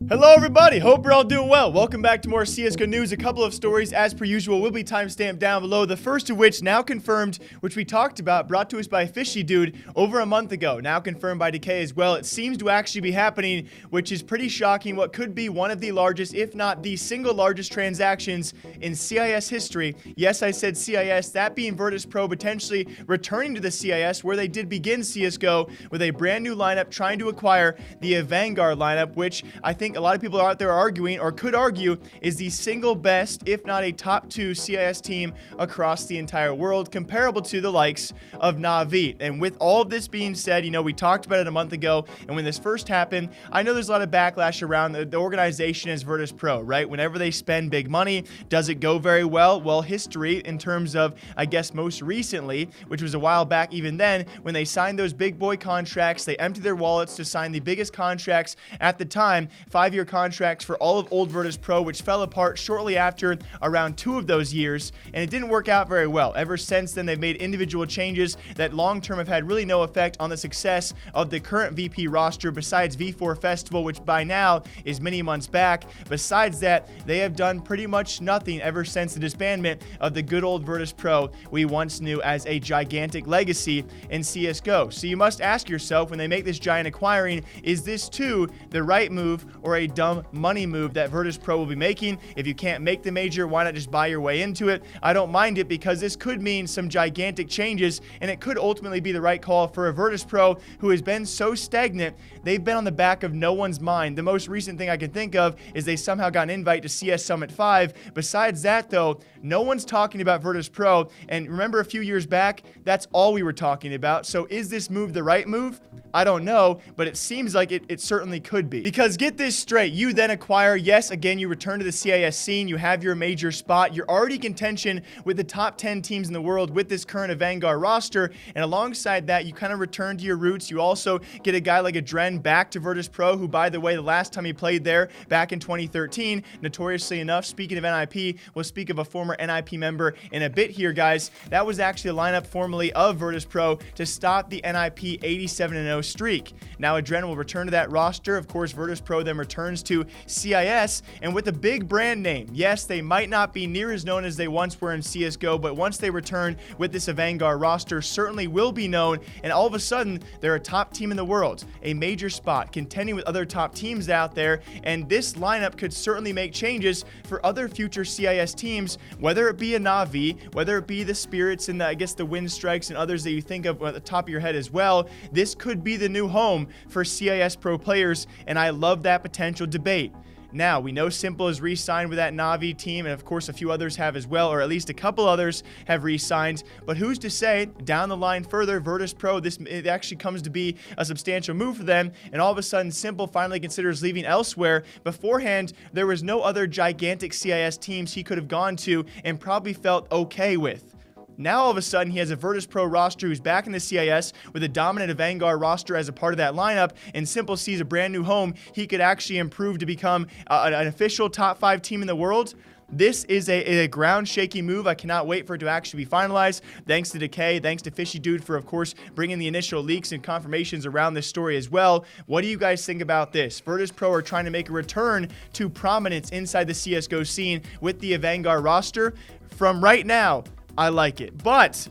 Hello everybody, hope you're all doing well. Welcome back to more CSGO news. A couple of stories as per usual will be timestamped down below. The first of which now confirmed, which we talked about, brought to us by Fishy Dude over a month ago. Now confirmed by Decay as well. It seems to actually be happening, which is pretty shocking. What could be one of the largest, if not the single largest transactions in CIS history. Yes, I said CIS, that being Virtus Pro potentially returning to the CIS where they did begin CSGO with a brand new lineup trying to acquire the AVANGAR lineup, which I think a lot of people out there are arguing, or could argue, is the single best, if not a top 2 CIS team across the entire world, comparable to the likes of Na'Vi. And with all of this being said, you know, we talked about it a month ago, and when this first happened, I know there's a lot of backlash around the organization as Virtus Pro, right? Whenever they spend big money, does it go very well? Well, history in terms of, I guess, most recently, which was a while back even then, when they signed those big boy contracts, they emptied their wallets to sign the biggest contracts at the time, 5-year contracts for all of old Virtus Pro, which fell apart shortly after around 2 of those years, and it didn't work out very well. Ever since then, they've made individual changes that long-term have had really no effect on the success of the current VP roster, besides V4 Festival, which by now is many months back. Besides that, they have done pretty much nothing ever since the disbandment of the good old Virtus Pro we once knew as a gigantic legacy in CSGO. So you must ask yourself, when they make this giant acquiring, is this too the right move or a dumb money move that Virtus Pro will be making? If you can't make the major, why not just buy your way into it? I don't mind it, because this could mean some gigantic changes, and it could ultimately be the right call for a Virtus Pro who has been so stagnant. They've been on the back of no one's mind. The most recent thing I can think of is they somehow got an invite to CS Summit 5. Besides that, though, no one's talking about Virtus Pro, and remember a few years back, that's all we were talking about. So is this move the right move? I don't know, but it seems like it certainly could be. Because get this straight, you then acquire, yes, again, you return to the CIS scene, you have your major spot, you're already in contention with the top 10 teams in the world with this current AVANGAR roster, and alongside that, you kind of return to your roots. You also get a guy like a Dren back to Virtus Pro, who, by the way, the last time he played there, back in 2013, notoriously enough, speaking of NIP, we'll speak of a former NIP member in a bit here, guys. That was actually the lineup formerly of Virtus Pro to stop the NIP 87-0 streak. Now Adren will return to that roster. Of course, Virtus Pro then returns to CIS, and with a big brand name. Yes, they might not be near as known as they once were in CSGO, but once they return with this AVANGAR roster, certainly will be known, and all of a sudden, they're a top team in the world, a major spot, contending with other top teams out there, and this lineup could certainly make changes for other future CIS teams, whether it be a Na'Vi, whether it be the Spirits and I guess the Wind Strikes and others that you think of at the top of your head as well. This could be the new home for CIS Pro players, and I love that potential debate. Now, we know Simple is re-signed with that Na'Vi team, and of course a few others have as well, or at least a couple others have re-signed, but who's to say down the line further, Virtus Pro, it actually comes to be a substantial move for them, and all of a sudden Simple finally considers leaving elsewhere. Beforehand, there was no other gigantic CIS teams he could have gone to and probably felt okay with. Now, all of a sudden, he has a Virtus Pro roster who's back in the CIS with a dominant AVANGAR roster as a part of that lineup, and Simple sees a brand new home he could actually improve to become an official top 5 team in the world. This is a ground-shaking move. I cannot wait for it to actually be finalized. Thanks to Decay, thanks to Fishy Dude for, of course, bringing the initial leaks and confirmations around this story as well. What do you guys think about this? Virtus Pro are trying to make a return to prominence inside the CSGO scene with the AVANGAR roster. From right now, I like it. But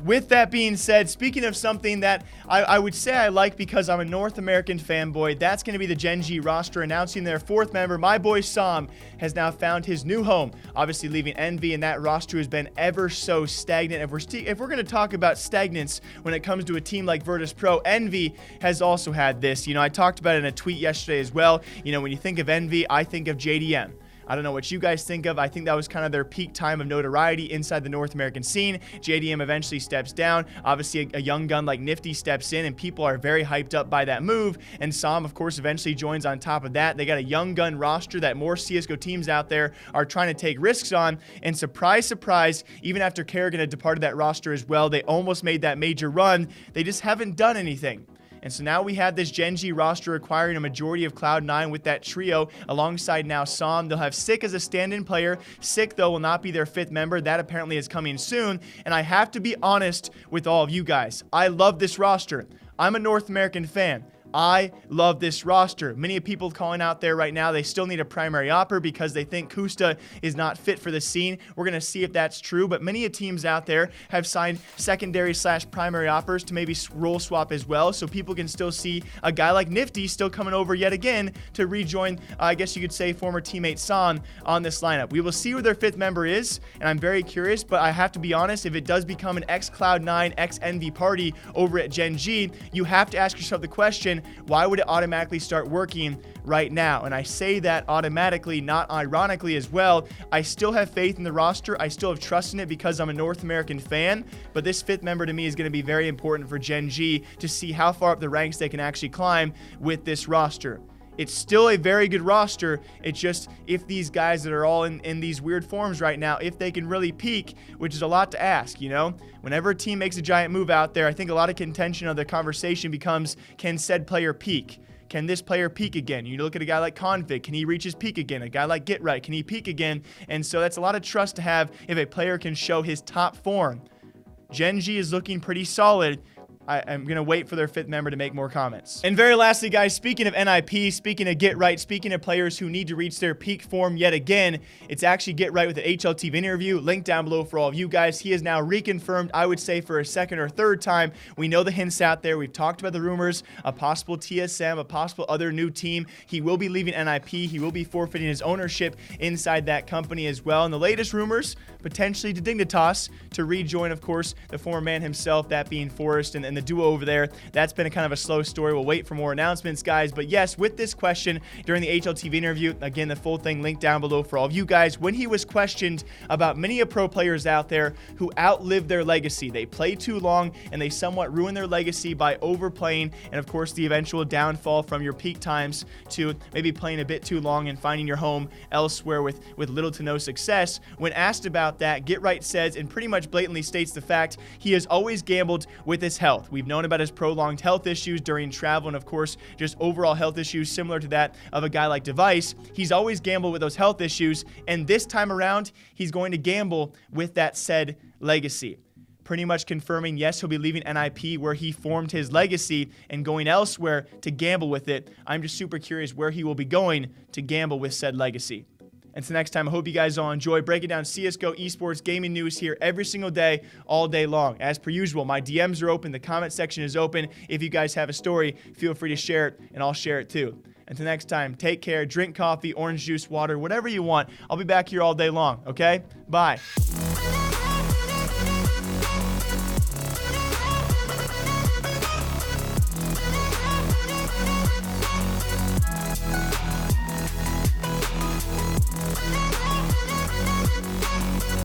with that being said, speaking of something that I would say I like because I'm a North American fanboy, that's going to be the GenG roster announcing their 4th member. My boy SOM has now found his new home, obviously leaving Envy, and that roster has been ever so stagnant. If we're going to talk about stagnance when it comes to a team like Virtus Pro, Envy has also had this. You know, I talked about it in a tweet yesterday as well. You know, when you think of Envy, I think of JDM. I don't know what you guys think of. I think that was kind of their peak time of notoriety inside the North American scene. JDM eventually steps down. Obviously, a young gun like Nifty steps in, and people are very hyped up by that move. And SOM, of course, eventually joins on top of that. They got a young gun roster that more CSGO teams out there are trying to take risks on. And surprise, surprise, even after Kerrigan had departed that roster as well, they almost made that major run. They just haven't done anything. And so now we have this GenG roster acquiring a majority of Cloud9 with that trio alongside now SOM. They'll have Sick as a stand-in player. Sick, though, will not be their 5th member. That apparently is coming soon. And I have to be honest with all of you guys. I love this roster. I'm a North American fan. I love this roster. Many people calling out there right now, they still need a primary opper because they think Kusta is not fit for the scene. We're going to see if that's true, but many teams out there have signed secondary/primary oppers to maybe role swap as well, so people can still see a guy like Nifty still coming over yet again to rejoin, I guess you could say, former teammate San on this lineup. We will see who their 5th member is, and I'm very curious, but I have to be honest, if it does become an ex-Cloud9, ex-Envy party over at GenG, you have to ask yourself the question, why would it automatically start working right now? And I say that automatically, not ironically as well. I still have faith in the roster. I still have trust in it because I'm a North American fan, but this 5th member to me is going to be very important for GenG to see how far up the ranks they can actually climb with this roster. It's still a very good roster. It's just if these guys that are all in these weird forms right now, if they can really peak, which is a lot to ask, you know? Whenever a team makes a giant move out there, I think a lot of contention of the conversation becomes, can said player peak? Can this player peak again? You look at a guy like Config, can he reach his peak again? A guy like GetRight, can he peak again? And so that's a lot of trust to have if a player can show his top form. GenG is looking pretty solid. I'm going to wait for their 5th member to make more comments. And very lastly, guys, speaking of NIP, speaking of GetRight, speaking of players who need to reach their peak form yet again, it's actually GetRight with the HLTV interview. Link down below for all of you guys. He is now reconfirmed, I would say, for a 2nd or 3rd time. We know the hints out there. We've talked about the rumors, a possible TSM, a possible other new team. He will be leaving NIP. He will be forfeiting his ownership inside that company as well. And the latest rumors, potentially to Dignitas to rejoin, of course, the former man himself, that being Forrest and the duo over there. That's been a kind of a slow story. We'll wait for more announcements, guys. But yes, with this question during the HLTV interview, again, the full thing linked down below for all of you guys, when he was questioned about many of pro players out there who outlive their legacy. They play too long and they somewhat ruin their legacy by overplaying, and of course the eventual downfall from your peak times to maybe playing a bit too long and finding your home elsewhere with little to no success. When asked about that, GetRight says and pretty much blatantly states the fact he has always gambled with his health. We've known about his prolonged health issues during travel and of course just overall health issues similar to that of a guy like Device. He's always gambled with those health issues, and this time around he's going to gamble with that said legacy. Pretty much confirming, yes, he'll be leaving NIP where he formed his legacy and going elsewhere to gamble with it. I'm just super curious where he will be going to gamble with said legacy. Until next time, I hope you guys all enjoy breaking down CSGO esports gaming news here every single day, all day long. As per usual, my DMs are open. The comment section is open. If you guys have a story, feel free to share it, and I'll share it too. Until next time, take care, drink coffee, orange juice, water, whatever you want. I'll be back here all day long, okay? Bye.